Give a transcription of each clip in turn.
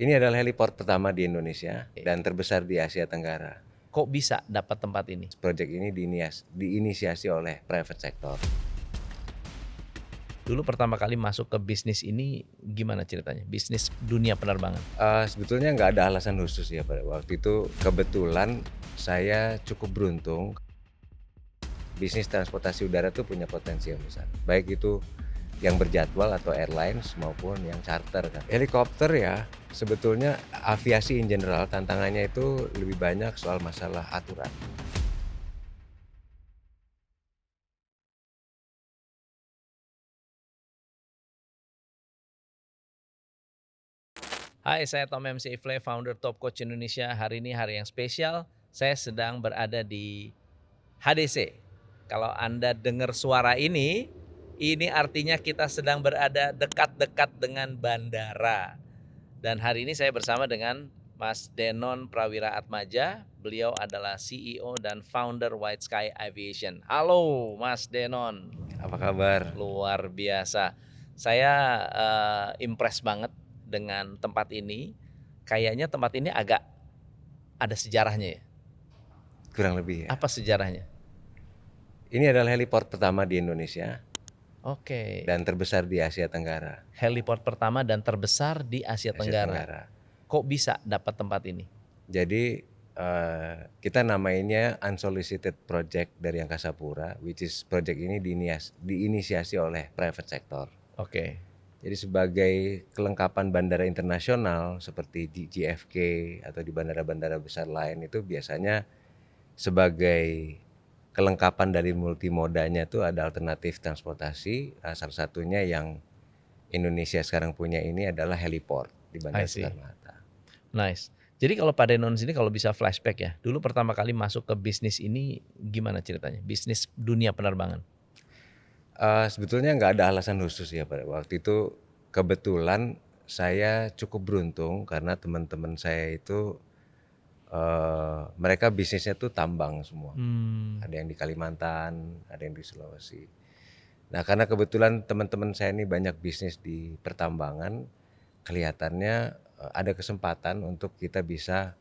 Ini adalah heliport pertama di Indonesia Oke. dan terbesar di Asia Tenggara. Kok bisa dapat tempat ini? Proyek ini diinisiasi oleh private sector. Dulu pertama kali masuk ke bisnis ini gimana ceritanya? Bisnis dunia penerbangan? Sebetulnya nggak ada alasan khusus ya pada waktu itu, kebetulan saya cukup beruntung. Bisnis transportasi udara tuh punya potensi yang besar, baik itu yang berjadwal atau airlines maupun yang charter kan. Helikopter ya, sebetulnya aviasi in general tantangannya itu lebih banyak soal masalah aturan. Hai, saya Tom MC Ifle, founder Top Coach Indonesia. Hari ini hari yang spesial. Saya sedang berada di HDC. Kalau Anda dengar suara ini artinya kita sedang berada dekat-dekat dengan bandara. Dan hari ini saya bersama dengan Mas Denon Prawira Atmaja. Beliau adalah CEO dan founder White Sky Aviation. Halo Mas Denon. Apa kabar? Luar biasa. Saya impress banget dengan tempat ini. Kayaknya tempat ini agak ada sejarahnya ya. Kurang lebih ya. Apa sejarahnya? Ini adalah heliport pertama di Indonesia Oke. dan terbesar di Asia Tenggara. Heliport pertama dan terbesar di Asia Asia Tenggara. Tenggara. Kok bisa dapat tempat ini? Jadi kita namainnya unsolicited project dari Angkasa Pura, which is project ini diinisiasi oleh private sector. Oke. Jadi sebagai kelengkapan bandara internasional seperti di JFK atau di bandara-bandara besar lain itu biasanya sebagai kelengkapan dari multimodanya itu ada alternatif transportasi. Salah satunya yang Indonesia sekarang punya ini adalah heliport di I Bandara see. Soekarno-Hatta. Nice. Jadi kalau Pak Denon sini kalau bisa flashback ya, dulu pertama kali masuk ke bisnis ini gimana ceritanya? Bisnis dunia penerbangan? Sebetulnya nggak ada alasan khusus ya pada waktu itu, kebetulan saya cukup beruntung karena teman-teman saya itu, mereka bisnisnya tuh tambang semua. Ada yang di Kalimantan, ada yang di Sulawesi. Nah karena kebetulan teman-teman saya ini banyak bisnis di pertambangan, kelihatannya, ada kesempatan untuk kita bisa,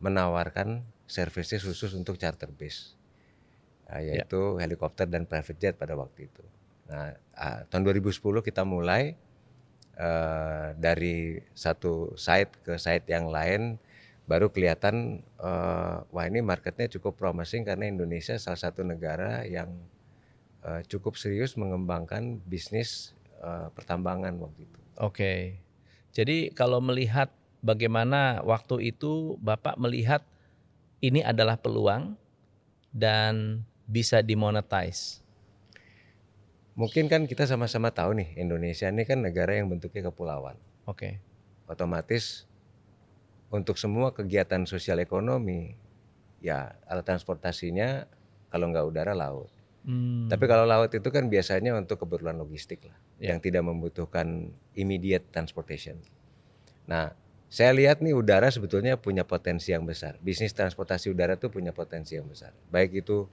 menawarkan services khusus untuk charter base. Ya. Yaitu helikopter dan private jet pada waktu itu. Nah, tahun 2010 kita mulai dari satu site ke site yang lain, baru kelihatan wah ini marketnya cukup promising karena Indonesia salah satu negara yang cukup serius mengembangkan bisnis pertambangan waktu itu. Oke. Jadi kalau melihat bagaimana waktu itu Bapak melihat ini adalah peluang dan bisa dimonetize. Mungkin kan kita sama-sama tahu nih Indonesia ini kan negara yang bentuknya kepulauan. Oke. Otomatis untuk semua kegiatan sosial ekonomi, ya alat transportasinya kalau nggak udara laut. Tapi kalau laut itu kan biasanya untuk keperluan logistik lah, Ya. yang tidak membutuhkan immediate transportation. Nah, saya lihat nih udara sebetulnya punya potensi yang besar. Bisnis transportasi udara tuh punya potensi yang besar. Baik itu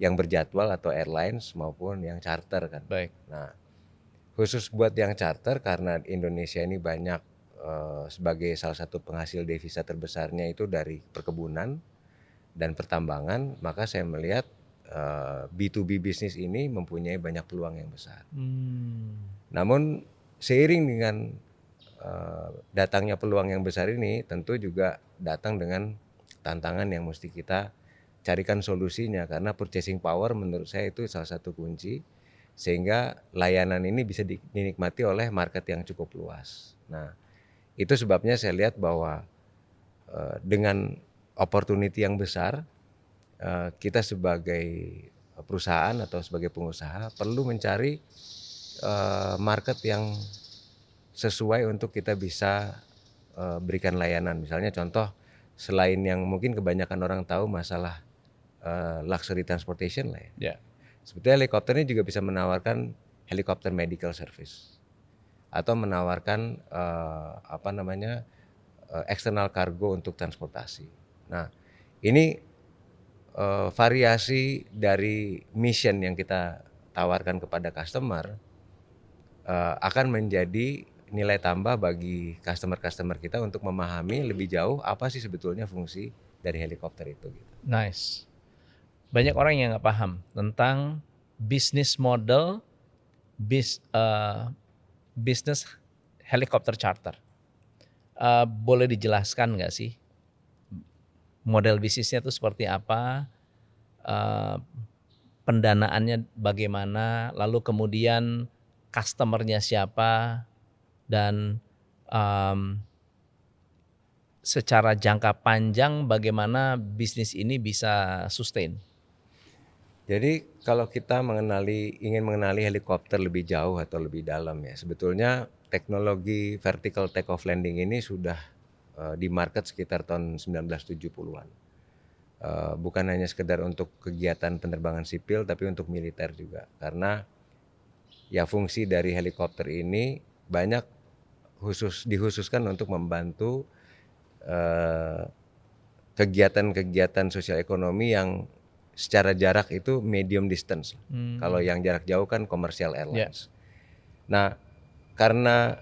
yang berjadwal atau airlines maupun yang charter kan. Baik. Nah, khusus buat yang charter karena Indonesia ini banyak sebagai salah satu penghasil devisa terbesarnya itu dari perkebunan dan pertambangan, maka saya melihat B2B bisnis ini mempunyai banyak peluang yang besar. Namun seiring dengan datangnya peluang yang besar ini tentu juga datang dengan tantangan yang mesti kita carikan solusinya karena purchasing power menurut saya itu salah satu kunci sehingga layanan ini bisa dinikmati oleh market yang cukup luas. Nah, itu sebabnya saya lihat bahwa dengan opportunity yang besar kita sebagai perusahaan atau sebagai pengusaha perlu mencari market yang sesuai untuk kita bisa berikan layanan. Misalnya contoh selain yang mungkin kebanyakan orang tahu masalah luxury transportation lah ya. Ya. Sebetulnya helikopter ini juga bisa menawarkan helikopter medical service atau menawarkan external cargo untuk transportasi. Nah, ini variasi dari mission yang kita tawarkan kepada customer akan menjadi nilai tambah bagi customer-customer kita untuk memahami lebih jauh apa sih sebetulnya fungsi dari helikopter itu gitu. Nice. Banyak orang yang nggak paham tentang bisnis model bisnis helikopter charter. Boleh dijelaskan nggak sih model bisnisnya itu seperti apa, eee, pendanaannya bagaimana, lalu kemudian customer-nya siapa, dan, mmm, secara jangka panjang bagaimana bisnis ini bisa sustain? Jadi kalau kita ingin mengenali helikopter lebih jauh atau lebih dalam ya, sebetulnya teknologi vertical take off landing ini sudah di market sekitar tahun 1970-an. Bukan hanya sekedar untuk kegiatan penerbangan sipil tapi untuk militer juga. Karena ya fungsi dari helikopter ini banyak dihususkan untuk membantu eh, kegiatan-kegiatan sosial ekonomi yang secara jarak itu medium distance. Kalau yang jarak jauh kan commercial airlines. Nah, karena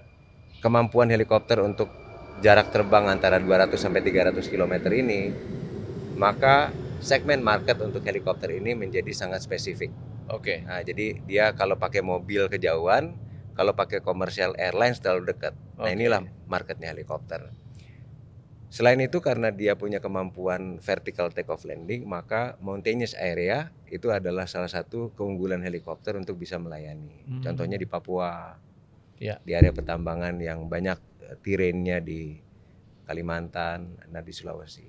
kemampuan helikopter untuk jarak terbang antara 200 sampai 300 km ini, maka segmen market untuk helikopter ini menjadi sangat spesifik. Oke. Nah, jadi dia kalau pakai mobil kejauhan, kalau pakai commercial airlines terlalu dekat. Nah, inilah marketnya helikopter. Selain itu karena dia punya kemampuan vertical take off landing, maka mountainous area itu adalah salah satu keunggulan helikopter untuk bisa melayani. Contohnya di Papua, di area pertambangan yang banyak terrainnya di Kalimantan, nah di Sulawesi.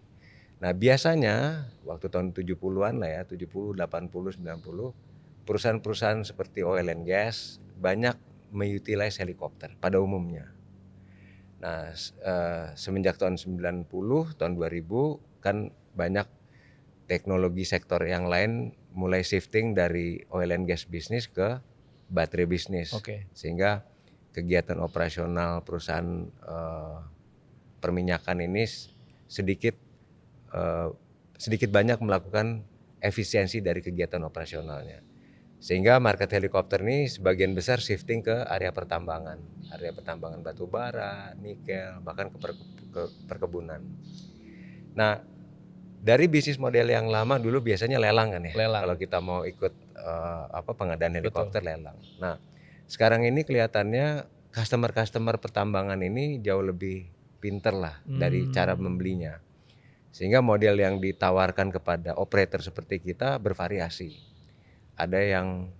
Nah biasanya waktu tahun 70-an lah ya, 70, 80, 90, perusahaan-perusahaan seperti oil and gas banyak mengutilize helikopter pada umumnya. Nah, semenjak tahun 90, tahun 2000 kan banyak teknologi sektor yang lain mulai shifting dari oil and gas bisnis ke baterai bisnis. Sehingga kegiatan operasional perusahaan perminyakan ini sedikit banyak melakukan efisiensi dari kegiatan operasionalnya. Sehingga market helikopter ini sebagian besar shifting ke area pertambangan batu bara, nikel, bahkan ke perkebunan. Nah, dari bisnis model yang lama dulu biasanya lelang kan ya. Kalau kita mau ikut pengadaan helikopter lelang. Nah, sekarang ini kelihatannya customer pertambangan ini jauh lebih pinter lah dari cara membelinya. Sehingga model yang ditawarkan kepada operator seperti kita bervariasi. Ada yang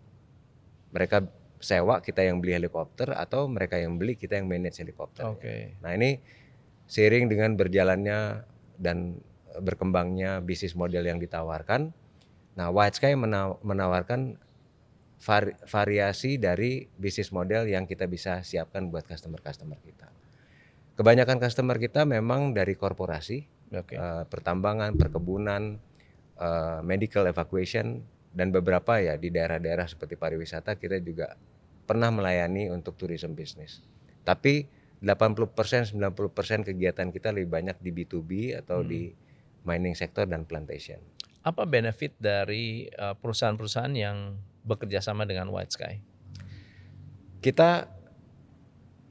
mereka sewa, kita yang beli helikopter, atau mereka yang beli, kita yang manage helikopter. Nah ini seiring dengan berjalannya dan berkembangnya bisnis model yang ditawarkan, nah White Sky menawarkan variasi dari bisnis model yang kita bisa siapkan buat customer kita. Kebanyakan customer kita memang dari korporasi, pertambangan, perkebunan, medical evacuation, dan beberapa ya di daerah-daerah seperti pariwisata kita juga pernah melayani untuk tourism business. Tapi 80%, 90% kegiatan kita lebih banyak di B2B atau di mining sector dan plantation. Apa benefit dari perusahaan-perusahaan yang bekerja sama dengan White Sky? Kita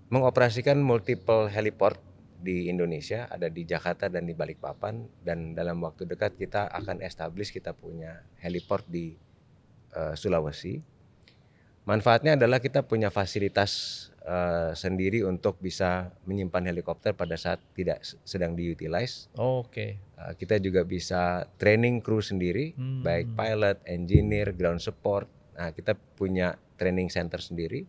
mengoperasikan multiple heliport di Indonesia, ada di Jakarta dan di Balikpapan, dan dalam waktu dekat kita akan establish kita punya heliport di Sulawesi. Manfaatnya adalah kita punya fasilitas sendiri untuk bisa menyimpan helikopter pada saat tidak sedang diutilize. Kita juga bisa training kru sendiri, baik pilot, engineer, ground support. Nah, kita punya training center sendiri.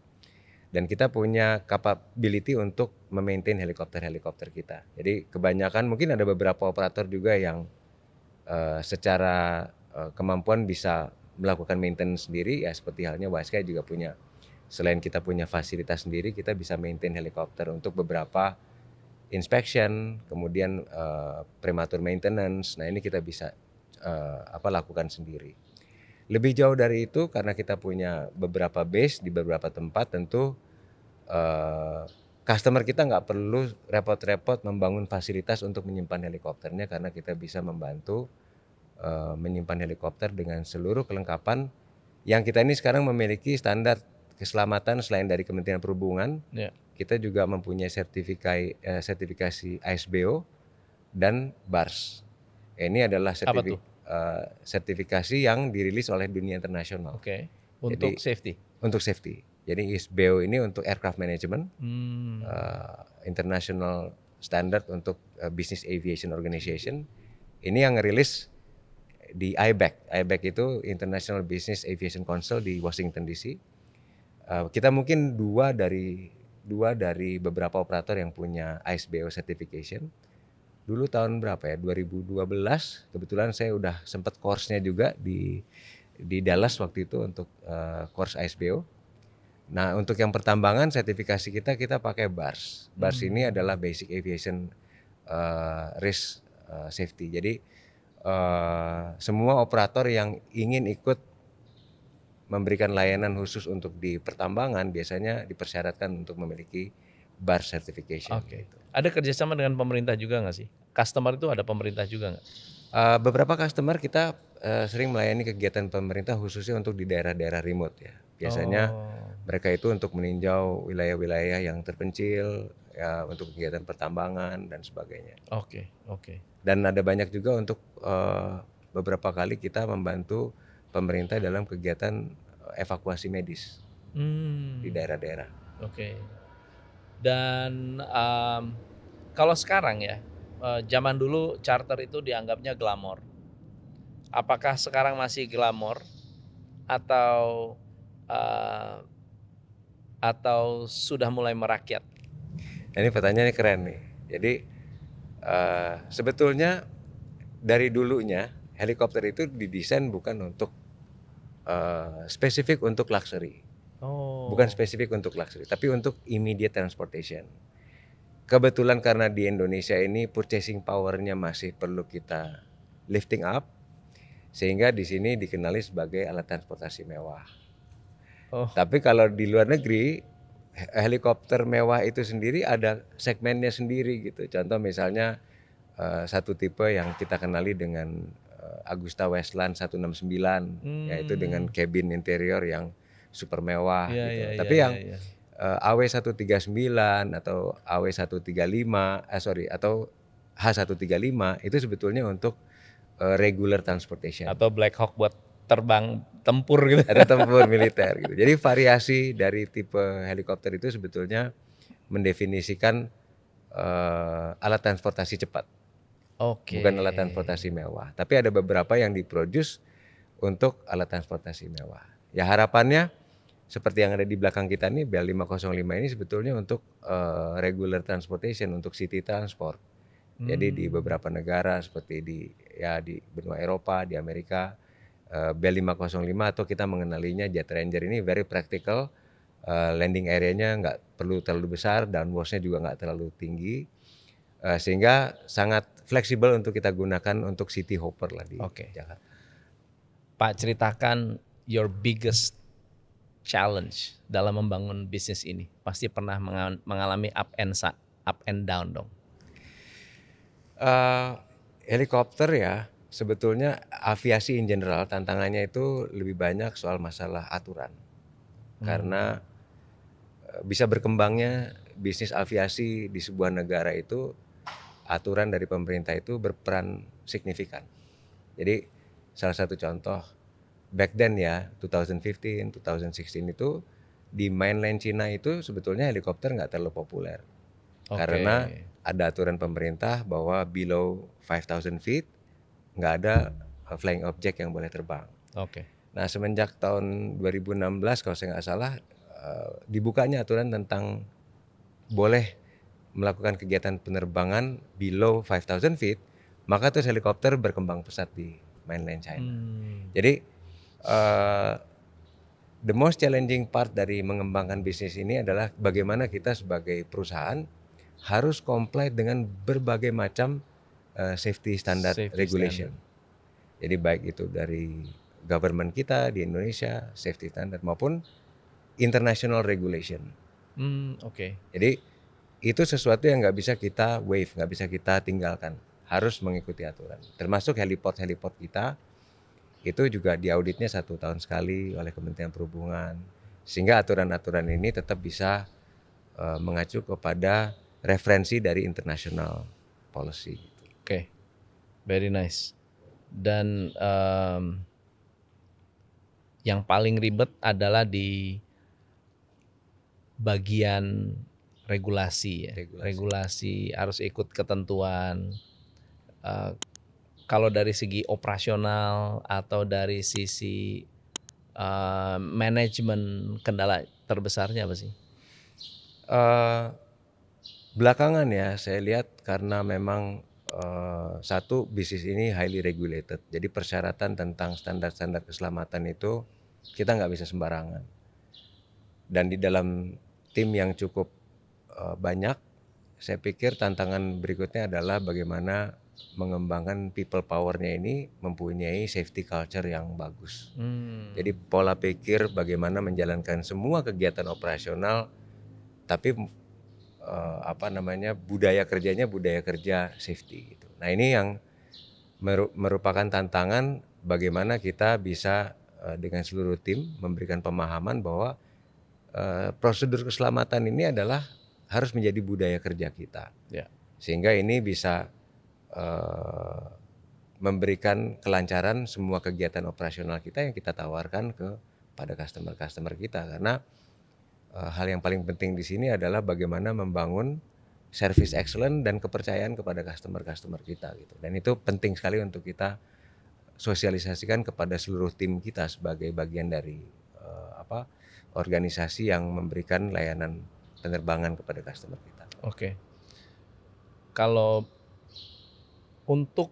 Dan kita punya capability untuk memaintain helikopter kita. Jadi kebanyakan mungkin ada beberapa operator juga yang secara kemampuan bisa melakukan maintenance sendiri, ya seperti halnya White Sky juga punya. Selain kita punya fasilitas sendiri, kita bisa maintain helikopter untuk beberapa inspection, kemudian premature maintenance. Nah ini kita bisa lakukan sendiri. Lebih jauh dari itu karena kita punya beberapa base di beberapa tempat, tentu customer kita nggak perlu repot-repot membangun fasilitas untuk menyimpan helikopternya karena kita bisa membantu menyimpan helikopter dengan seluruh kelengkapan yang kita ini sekarang memiliki standar keselamatan selain dari Kementerian Perhubungan, Ya. kita juga mempunyai sertifikasi ISBO dan BARS. Ini adalah Apa tuh? sertifikasi yang dirilis oleh dunia internasional. Oke. Jadi Untuk safety. untuk safety. Jadi ISBO ini untuk aircraft management, Hmm. international standard untuk business aviation organization. Ini yang ngerilis di IBAC. IBAC itu International Business Aviation Council di Washington DC. Kita mungkin dua dari beberapa operator yang punya ISBO certification. Dulu tahun berapa ya? 2012. Kebetulan saya udah sempat course-nya juga di Dallas waktu itu untuk course ISBO. Nah, untuk yang pertambangan sertifikasi kita pakai BARS. BARS ini adalah Basic Aviation Risk Safety. Jadi semua operator yang ingin ikut memberikan layanan khusus untuk di pertambangan biasanya dipersyaratkan untuk memiliki BARS certification. Oke. Ada kerjasama dengan pemerintah juga nggak sih? Customer itu ada pemerintah juga nggak? Beberapa customer kita sering melayani kegiatan pemerintah khususnya untuk di daerah-daerah remote ya. Biasanya mereka itu untuk meninjau wilayah-wilayah yang terpencil ya untuk kegiatan pertambangan dan sebagainya. Oke. Dan ada banyak juga untuk beberapa kali kita membantu pemerintah dalam kegiatan evakuasi medis di daerah-daerah. Oke. Dan kalau sekarang ya, zaman dulu charter itu dianggapnya glamor. Apakah sekarang masih glamor atau sudah mulai merakyat? Ini pertanyaannya keren nih. Jadi sebetulnya dari dulunya helikopter itu didesain bukan untuk spesifik untuk luxury. Bukan spesifik untuk luxury, tapi untuk immediate transportation. Kebetulan karena di Indonesia ini purchasing power-nya masih perlu kita lifting up, sehingga di sini dikenali sebagai alat transportasi mewah. Tapi kalau di luar negeri, helikopter mewah itu sendiri ada segmennya sendiri gitu. Contoh misalnya satu tipe yang kita kenali dengan Agusta Westland 169, yaitu dengan cabin interior yang super mewah gitu. Tapi yang AW139 atau AW135 atau H135 itu sebetulnya untuk regular transportation. Atau Black Hawk buat terbang tempur gitu. Ada tempur militer gitu. Jadi variasi dari tipe helikopter itu sebetulnya mendefinisikan alat transportasi cepat. Bukan alat transportasi mewah. Tapi ada beberapa yang diproduce untuk alat transportasi mewah. Ya harapannya seperti yang ada di belakang kita nih, Bell 505 ini sebetulnya untuk regular transportation, untuk city transport. Jadi di beberapa negara seperti di benua Eropa, di Amerika, Bell 505 atau kita mengenalinya Jet Ranger ini very practical, landing area-nya nggak perlu terlalu besar, downwash-nya juga nggak terlalu tinggi, sehingga sangat fleksibel untuk kita gunakan untuk city hopper lah di Jakarta. Pak, ceritakan your biggest challenge dalam membangun bisnis ini. Pasti pernah mengalami up and down dong. Helikopter ya, sebetulnya aviasi in general tantangannya itu lebih banyak soal masalah aturan. Karena bisa berkembangnya bisnis aviasi di sebuah negara itu aturan dari pemerintah itu berperan signifikan. Jadi salah satu contoh back then ya 2015, 2016 itu di mainland China itu sebetulnya helikopter nggak terlalu populer. Karena ada aturan pemerintah bahwa below 5,000 feet nggak ada flying object yang boleh terbang. Nah semenjak tahun 2016 kalau saya nggak salah dibukanya aturan tentang boleh melakukan kegiatan penerbangan below 5,000 feet, maka terus helikopter berkembang pesat di mainland China. Jadi the most challenging part dari mengembangkan bisnis ini adalah bagaimana kita sebagai perusahaan harus comply dengan berbagai macam safety standard regulation. Jadi baik itu dari government kita di Indonesia, safety standard maupun international regulation. Jadi itu sesuatu yang nggak bisa kita waive, nggak bisa kita tinggalkan, harus mengikuti aturan. Termasuk heliport kita itu juga diauditnya 1 tahun sekali oleh Kementerian Perhubungan, Sehingga aturan-aturan ini tetap bisa mengacu kepada referensi dari international policy. Oke, very nice. Dan yang paling ribet adalah di bagian regulasi ya. Regulasi harus ikut ketentuan. Kalau dari segi operasional atau dari sisi manajemen, kendala terbesarnya apa sih? Belakangan ya saya lihat karena memang satu, bisnis ini highly regulated. Jadi persyaratan tentang standar-standar keselamatan itu kita nggak bisa sembarangan. Dan di dalam tim yang cukup banyak, saya pikir tantangan berikutnya adalah bagaimana mengembangkan people power-nya ini mempunyai safety culture yang bagus. Jadi pola pikir bagaimana menjalankan semua kegiatan operasional, tapi budaya kerjanya budaya kerja safety gitu. Nah ini yang merupakan tantangan bagaimana kita bisa dengan seluruh tim memberikan pemahaman bahwa prosedur keselamatan ini adalah harus menjadi budaya kerja kita. Ya. Sehingga ini bisa memberikan kelancaran semua kegiatan operasional kita yang kita tawarkan kepada customer kita. Karena hal yang paling penting di sini adalah bagaimana membangun service excellent dan kepercayaan kepada customer kita gitu. Dan itu penting sekali untuk kita sosialisasikan kepada seluruh tim kita sebagai bagian dari organisasi yang memberikan layanan penerbangan kepada customer kita. Oke. Kalau untuk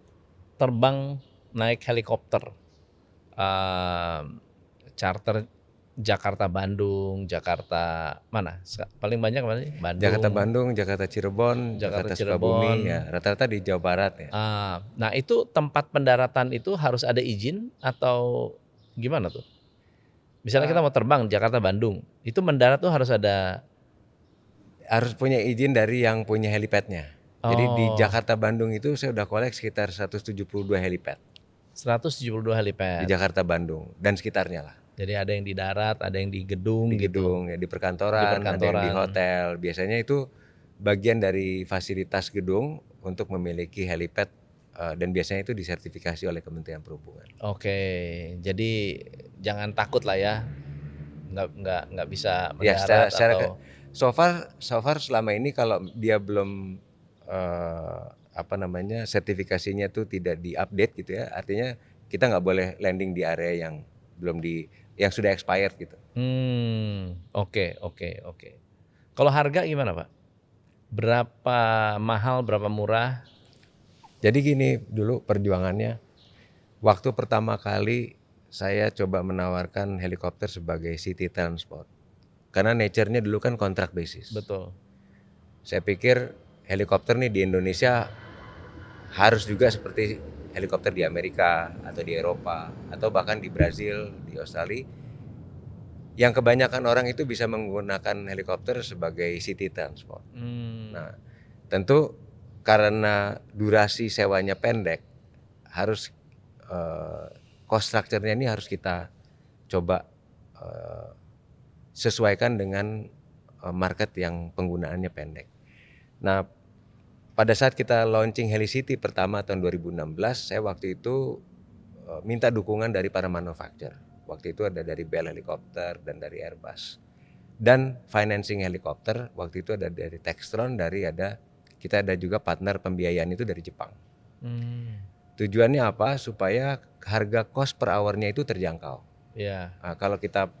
terbang naik helikopter, charter Jakarta Bandung, Jakarta mana? Paling banyak mana sih? Bandung. Jakarta Bandung, Jakarta Cirebon, Jakarta Sukabumi, ya rata-rata di Jawa Barat ya. Nah itu tempat pendaratan itu harus ada izin atau gimana tuh? Misalnya kita mau terbang Jakarta Bandung, itu mendarat tuh harus punya izin dari yang punya helipadnya. Jadi di Jakarta Bandung itu saya udah kolek sekitar 172 helipad. 172 helipad. Di Jakarta Bandung dan sekitarnya lah. Jadi ada yang di darat, ada yang di gedung di gitu. Gedung, ya, di perkantoran, ada yang di hotel. Biasanya itu bagian dari fasilitas gedung untuk memiliki helipad dan biasanya itu disertifikasi oleh Kementerian Perhubungan. Oke, jadi jangan takut lah ya, nggak bisa mendarat atau. So far selama ini kalau dia belum sertifikasinya itu tidak diupdate gitu ya, artinya kita nggak boleh landing di area yang yang sudah expired gitu. Oke. Kalau harga gimana Pak? Berapa mahal, berapa murah? Jadi gini dulu perjuangannya, waktu pertama kali saya coba menawarkan helikopter sebagai city transport. Karena nature-nya dulu kan contract basis. Betul. Saya pikir helikopter nih di Indonesia harus juga seperti helikopter di Amerika atau di Eropa atau bahkan di Brazil, di Australia, yang kebanyakan orang itu bisa menggunakan helikopter sebagai city transport. Nah, tentu karena durasi sewanya pendek, harus cost structure-nya ini harus kita coba sesuaikan dengan market yang penggunaannya pendek. Nah, pada saat kita launching Helicity pertama tahun 2016, saya waktu itu minta dukungan dari para manufacturer. Waktu itu ada dari Bell Helicopter dan dari Airbus. Dan financing helikopter waktu itu ada dari Textron, kita ada juga partner pembiayaan itu dari Jepang. Tujuannya apa? Supaya harga cost per hour-nya itu terjangkau. Yeah. Nah, kalau kita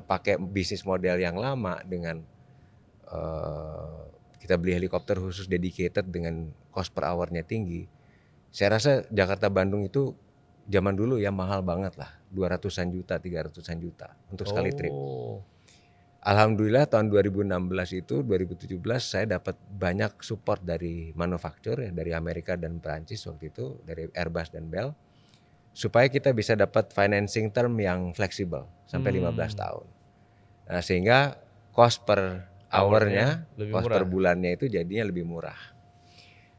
pakai bisnis model yang lama dengan kita beli helikopter khusus dedicated dengan cost per hour-nya tinggi, saya rasa Jakarta Bandung itu zaman dulu ya mahal banget lah, 200-an juta, 300-an juta untuk sekali trip. Alhamdulillah tahun 2017 saya dapat banyak support dari manufaktur dari Amerika dan Perancis waktu itu, dari Airbus dan Bell, supaya kita bisa dapat financing term yang fleksibel sampai 15 tahun. Nah, sehingga cost per hour-nya, cost per bulannya itu jadinya lebih murah.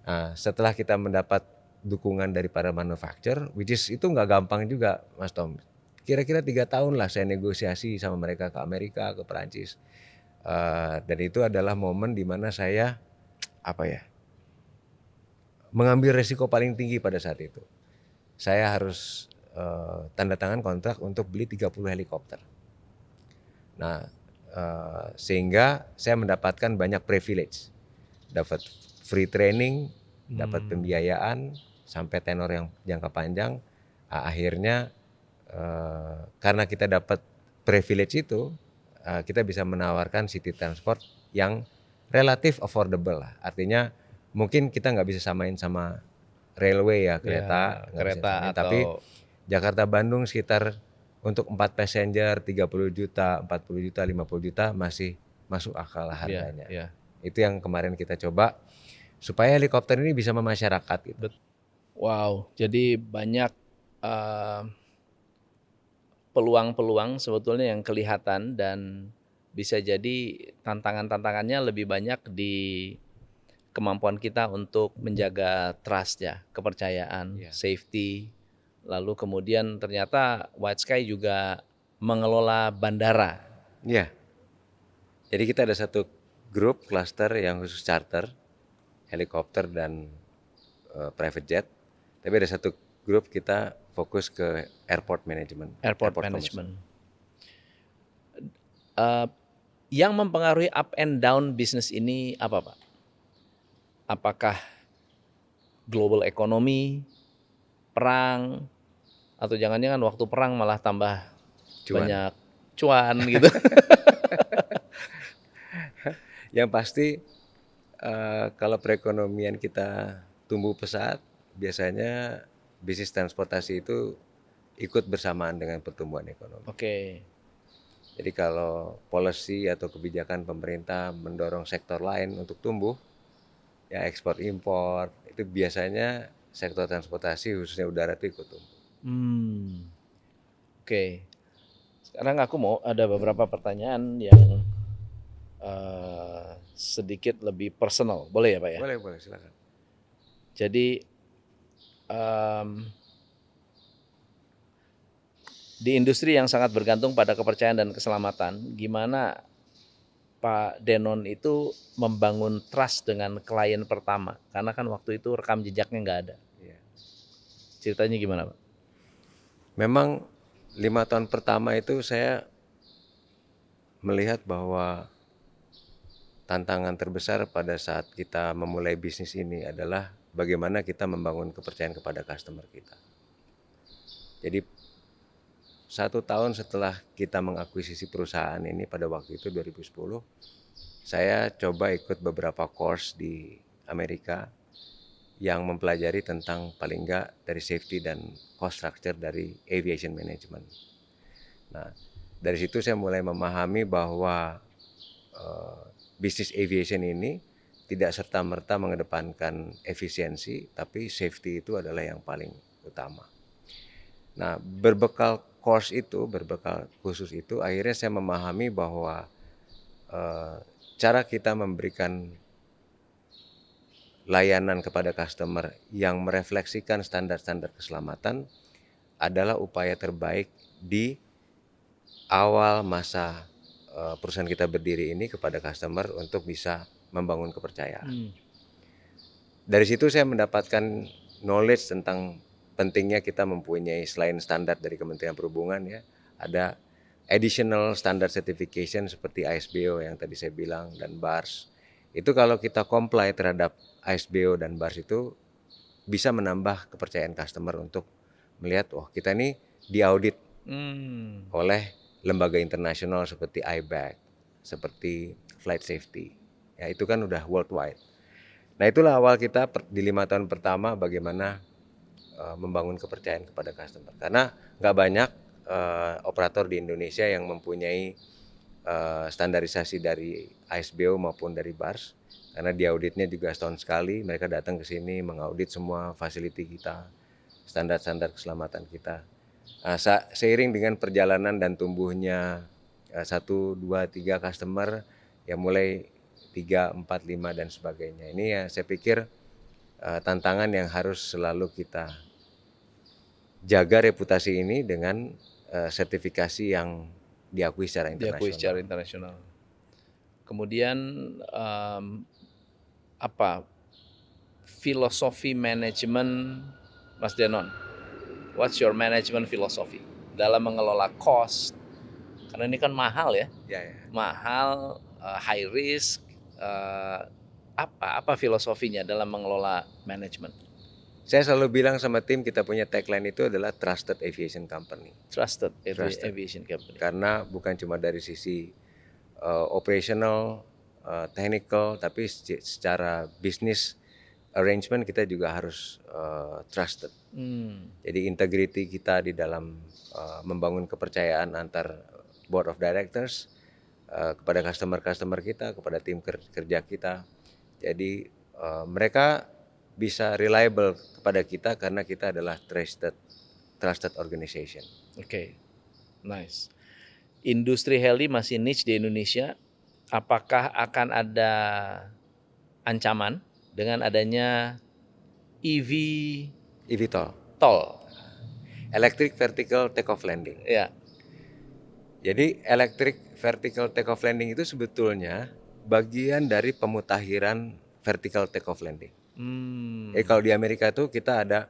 Nah, setelah kita mendapat dukungan dari para manufaktur, which is itu nggak gampang juga Mas Tom. kira-kira 3 tahun lah saya negosiasi sama mereka ke Amerika, ke Perancis. Dan itu adalah momen di mana saya, apa ya, mengambil resiko paling tinggi pada saat itu. Saya harus tanda tangan kontrak untuk beli 30 helikopter. Nah, sehingga saya mendapatkan banyak privilege. Dapat free training, dapat pembiayaan sampai tenor yang jangka panjang. Akhirnya karena kita dapat privilege itu, kita bisa menawarkan city transport yang relatif affordable lah. Artinya mungkin kita nggak bisa samain sama railway ya, kereta, nggak bisa kereta samain. atau Tapi Jakarta Bandung sekitar untuk 4 passenger 30 juta, 40 juta, 50 juta masih masuk akal lah harganya. Itu yang kemarin kita coba supaya helikopter ini bisa memasyarakat gitu. Wow, jadi banyak peluang-peluang sebetulnya yang kelihatan dan bisa jadi tantangan-tantangannya lebih banyak di kemampuan kita untuk menjaga trust ya, kepercayaan, safety. Lalu kemudian ternyata White Sky juga mengelola bandara. Iya. Jadi kita ada satu grup cluster yang khusus charter, helikopter dan private jet. Tapi ada satu grup kita fokus ke airport management. Airport management. Yang mempengaruhi up and down bisnis ini apa Pak? Apakah global economy, perang, atau jangan-jangan waktu perang malah tambah banyak cuan gitu? Yang pasti kalau perekonomian kita tumbuh pesat, biasanya bisnis transportasi itu ikut bersamaan dengan pertumbuhan ekonomi. Oke. Jadi kalau policy atau kebijakan pemerintah mendorong sektor lain untuk tumbuh, ya ekspor impor, itu biasanya sektor transportasi khususnya udara itu ikut tumbuh. Oke. Sekarang aku mau ada beberapa pertanyaan yang sedikit lebih personal, boleh ya Pak ya? Boleh, silakan. Jadi di industri yang sangat bergantung pada kepercayaan dan keselamatan, gimana Pak Denon itu membangun trust dengan klien pertama? Karena kan waktu itu rekam jejaknya nggak ada. Ceritanya gimana Pak? Memang 5 tahun pertama itu saya melihat bahwa tantangan terbesar pada saat kita memulai bisnis ini adalah bagaimana kita membangun kepercayaan kepada customer kita. Jadi 1 tahun setelah kita mengakuisisi perusahaan ini pada waktu itu 2010, saya coba ikut beberapa course di Amerika yang mempelajari tentang paling enggak dari safety dan cost structure dari aviation management. Nah, dari situ saya mulai memahami bahwa bisnis aviation ini tidak serta-merta mengedepankan efisiensi, tapi safety itu adalah yang paling utama. Nah, berbekal course itu, berbekal khusus itu, akhirnya saya memahami bahwa cara kita memberikan layanan kepada customer yang merefleksikan standar-standar keselamatan adalah upaya terbaik di awal masa perusahaan kita berdiri ini kepada customer untuk bisa membangun kepercayaan. Dari situ saya mendapatkan knowledge tentang pentingnya kita mempunyai selain standar dari Kementerian Perhubungan ya, ada additional standard certification seperti ISBO yang tadi saya bilang dan BARS. Itu kalau kita comply terhadap ISBO dan BARS itu bisa menambah kepercayaan customer untuk melihat kita ini diaudit oleh lembaga internasional seperti IBAC, seperti Flight Safety. Ya itu kan udah worldwide. Nah itulah awal kita di 5 tahun pertama bagaimana membangun kepercayaan kepada customer. Karena nggak banyak operator di Indonesia yang mempunyai standarisasi dari ISBO maupun dari BARS. Karena di auditnya juga setahun sekali, mereka datang ke sini mengaudit semua fasiliti kita, standar-standar keselamatan kita. Seiring dengan perjalanan dan tumbuhnya 1, 2, 3 customer yang mulai 3, 4, 5 dan sebagainya. Ini ya saya pikir tantangan yang harus selalu kita jaga reputasi ini dengan sertifikasi yang diakui secara Diakui secara internasional. internasional. Kemudian apa filosofi manajemen Mas Denon? What's your management philosophy dalam mengelola cost? Karena ini kan mahal ya, Ya, ya. mahal, high risk. Apa filosofinya dalam mengelola manajemen? Saya selalu bilang sama tim kita punya tagline itu adalah trusted aviation company. Trusted Trusted. aviation company. Karena bukan cuma dari sisi operational, technical, tapi secara bisnis arrangement kita juga harus trusted. Jadi integrity kita di dalam membangun kepercayaan antar board of directors kepada customer kita, kepada tim kerja kita. Jadi mereka bisa reliable kepada kita karena kita adalah trusted organization. Oke, nice. Industri heli masih niche di Indonesia. Apakah akan ada ancaman dengan adanya EV eVTOL, tol? electric vertical takeoff landing. Ya. Jadi electric vertical takeoff landing itu sebetulnya bagian dari pemutakhiran vertical takeoff landing. Jadi kalau di Amerika itu kita ada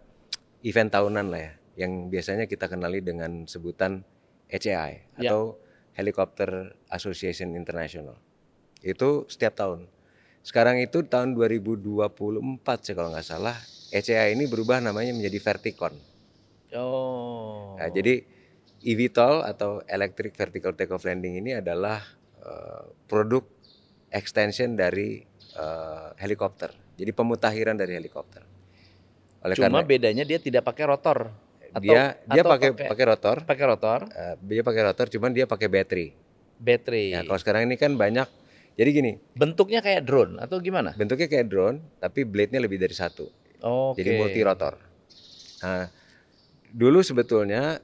event tahunan lah ya, yang biasanya kita kenali dengan sebutan HAI atau Helicopter Association International. Itu setiap tahun. Sekarang itu tahun 2024 sih kalau nggak salah, HAI ini berubah namanya menjadi Verticon. Oh. Nah, jadi eVTOL atau Electric Vertical Takeoff Landing ini adalah produk extension dari helikopter. Jadi pemutakhiran dari helikopter. Cuma bedanya dia tidak pakai rotor. Dia pakai rotor. Pakai rotor. Dia pakai rotor, cuman dia pakai Battery. Ya, kalau sekarang ini kan banyak. Jadi gini. Bentuknya kayak drone atau gimana? Bentuknya kayak drone, tapi blade-nya lebih dari satu. Jadi multi rotor. Nah, dulu sebetulnya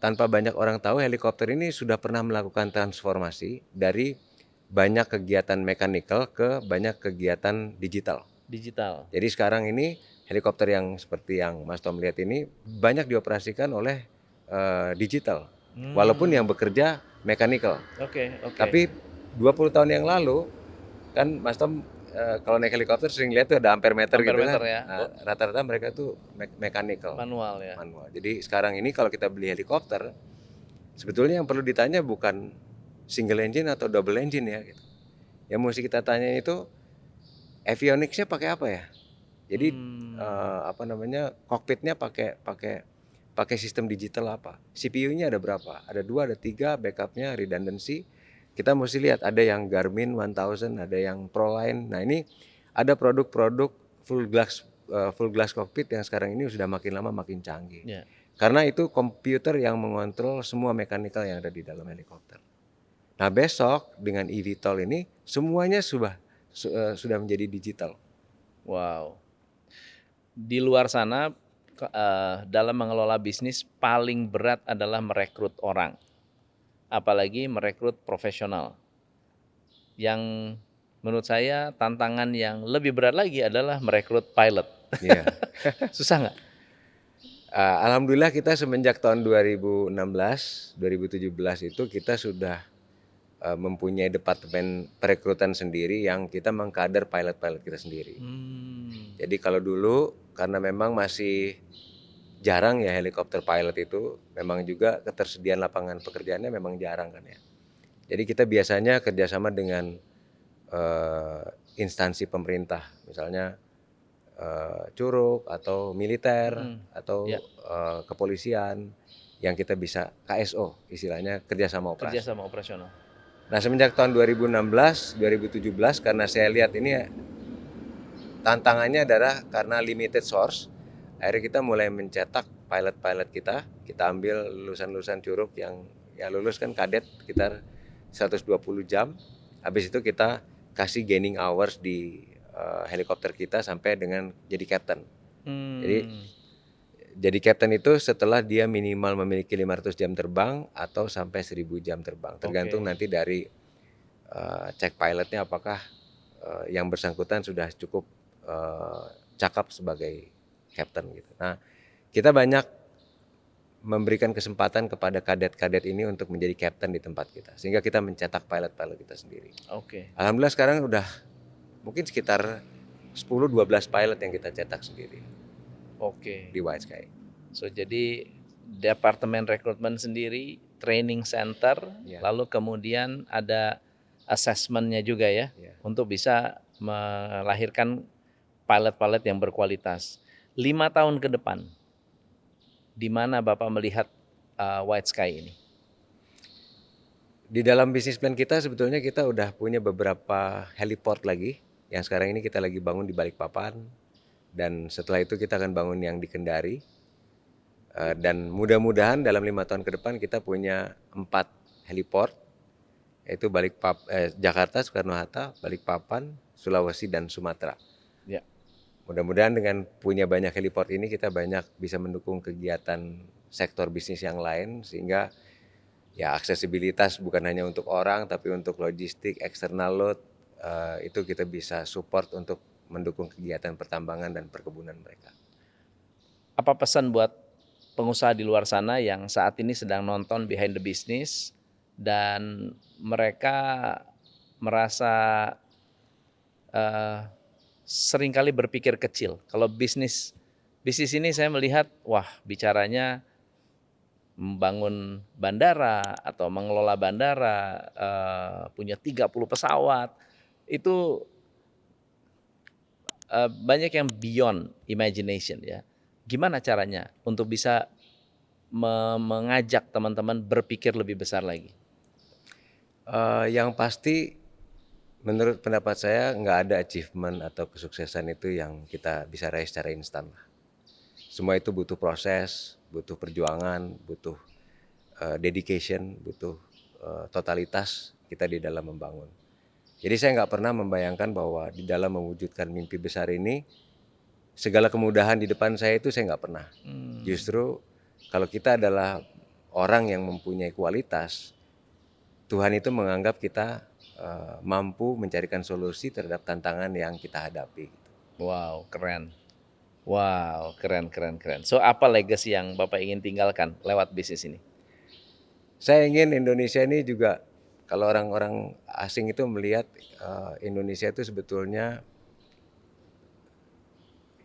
tanpa banyak orang tahu helikopter ini sudah pernah melakukan transformasi dari banyak kegiatan mechanical ke banyak kegiatan digital. Jadi sekarang ini helikopter yang seperti yang Mas Tom lihat ini banyak dioperasikan oleh digital. Walaupun yang bekerja mechanical. Tapi 20 tahun yang lalu kan Mas Tom kalau naik helikopter sering lihat tuh ada ampere meter gitu kan. Ya. Nah, rata-rata mereka tuh mechanical. Manual ya. Jadi sekarang ini kalau kita beli helikopter, sebetulnya yang perlu ditanya bukan single engine atau double engine ya gitu. Yang mesti kita tanya itu avionicsnya pakai apa ya? Jadi cockpitnya pakai sistem digital apa? CPU-nya ada berapa? Ada 2, ada 3, backupnya, redundancy. Kita mesti lihat ada yang Garmin 1000, ada yang Proline. Nah ini ada produk-produk full glass cockpit yang sekarang ini sudah makin lama makin canggih. Karena itu komputer yang mengontrol semua mekanikal yang ada di dalam helikopter. Nah besok dengan eVTOL ini semuanya sudah menjadi digital. Wow. Di luar sana dalam mengelola bisnis paling berat adalah merekrut orang. Apalagi merekrut profesional. Yang menurut saya tantangan yang lebih berat lagi adalah merekrut pilot. Yeah. Susah nggak? Alhamdulillah kita semenjak tahun 2016, 2017 itu kita sudah mempunyai departemen perekrutan sendiri yang kita mengkader pilot-pilot kita sendiri. Jadi kalau dulu karena memang masih jarang ya helikopter pilot itu, memang juga ketersediaan lapangan pekerjaannya memang jarang kan ya. Jadi kita biasanya kerjasama dengan instansi pemerintah, misalnya Curug atau militer atau kepolisian yang kita bisa KSO istilahnya kerjasama operasional. Nah semenjak tahun 2016, 2017 karena saya lihat ini tantangannya adalah karena limited source, akhirnya kita mulai mencetak pilot-pilot kita ambil lulusan-lulusan Curug yang ya lulus kan kadet sekitar 120 jam, habis itu kita kasih gaining hours di helikopter kita sampai dengan jadi captain. Jadi captain itu setelah dia minimal memiliki 500 jam terbang atau sampai 1000 jam terbang. Tergantung nanti dari cek pilotnya apakah yang bersangkutan sudah cukup cakap sebagai captain gitu. Nah, kita banyak memberikan kesempatan kepada kadet-kadet ini untuk menjadi kapten di tempat kita. Sehingga kita mencetak pilot-pilot kita sendiri. Oke. Alhamdulillah sekarang udah mungkin sekitar 10-12 pilot yang kita cetak sendiri Oke. di White Sky. So jadi departemen rekrutmen sendiri, training center, Ya. lalu kemudian ada assessmentnya juga ya, Ya. untuk bisa melahirkan pilot-pilot yang berkualitas. 5 tahun ke depan, di mana Bapak melihat White Sky ini? Di dalam bisnis plan kita sebetulnya kita udah punya beberapa heliport lagi. Yang sekarang ini kita lagi bangun di Balikpapan. Dan setelah itu kita akan bangun yang di Kendari. Dan mudah-mudahan dalam 5 tahun ke depan kita punya 4 heliport. Yaitu Jakarta, Soekarno-Hatta, Balikpapan, Sulawesi, dan Sumatera. Ya. Mudah-mudahan dengan punya banyak heliport ini kita banyak bisa mendukung kegiatan sektor bisnis yang lain. Sehingga ya aksesibilitas bukan hanya untuk orang tapi untuk logistik, external load, itu kita bisa support untuk mendukung kegiatan pertambangan dan perkebunan mereka. Apa pesan buat pengusaha di luar sana yang saat ini sedang nonton Behind the Business dan mereka merasa seringkali berpikir kecil. Kalau bisnis ini saya melihat, wah bicaranya membangun bandara atau mengelola bandara, punya 30 pesawat, itu banyak yang beyond imagination ya. Gimana caranya untuk bisa mengajak teman-teman berpikir lebih besar lagi? Yang pasti menurut pendapat saya nggak ada achievement atau kesuksesan itu yang kita bisa raih secara instan. Semua itu butuh proses, butuh perjuangan, butuh dedication, butuh totalitas kita di dalam membangun. Jadi saya nggak pernah membayangkan bahwa di dalam mewujudkan mimpi besar ini segala kemudahan di depan saya itu saya nggak pernah. Justru kalau kita adalah orang yang mempunyai kualitas, Tuhan itu menganggap kita mampu mencarikan solusi terhadap tantangan yang kita hadapi. Wow, keren. Wow, keren. So apa legacy yang Bapak ingin tinggalkan lewat bisnis ini? Saya ingin Indonesia ini juga, kalau orang-orang asing itu melihat Indonesia itu sebetulnya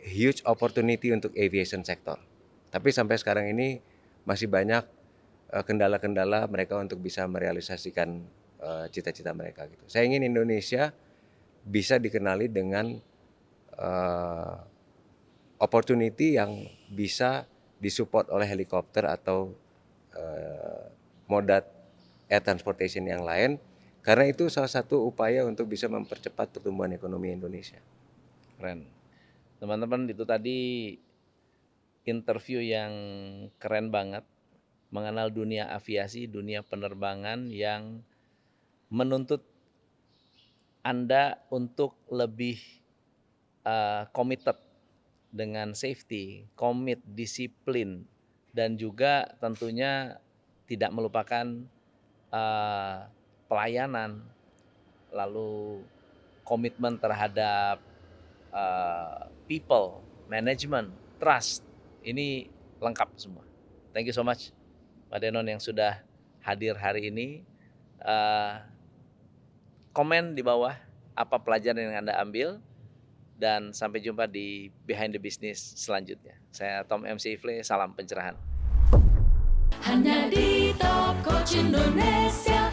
huge opportunity untuk aviation sector. Tapi sampai sekarang ini masih banyak kendala-kendala mereka untuk bisa merealisasikan cita-cita mereka gitu. Saya ingin Indonesia bisa dikenali dengan opportunity yang bisa disupport oleh helikopter atau moda air transportation yang lain, karena itu salah satu upaya untuk bisa mempercepat pertumbuhan ekonomi Indonesia. Keren. Teman-teman, itu tadi interview yang keren banget, mengenal dunia aviasi, dunia penerbangan yang menuntut Anda untuk lebih committed dengan safety, komit, disiplin, dan juga tentunya tidak melupakan pelayanan, lalu komitmen terhadap people, management, trust. Ini lengkap semua. Thank you so much Pak Denon yang sudah hadir hari ini. Komen di bawah apa pelajaran yang Anda ambil, dan sampai jumpa di Behind the Business selanjutnya. Saya Tom MC Ifle, salam pencerahan. Hanya di Top Coach Indonesia.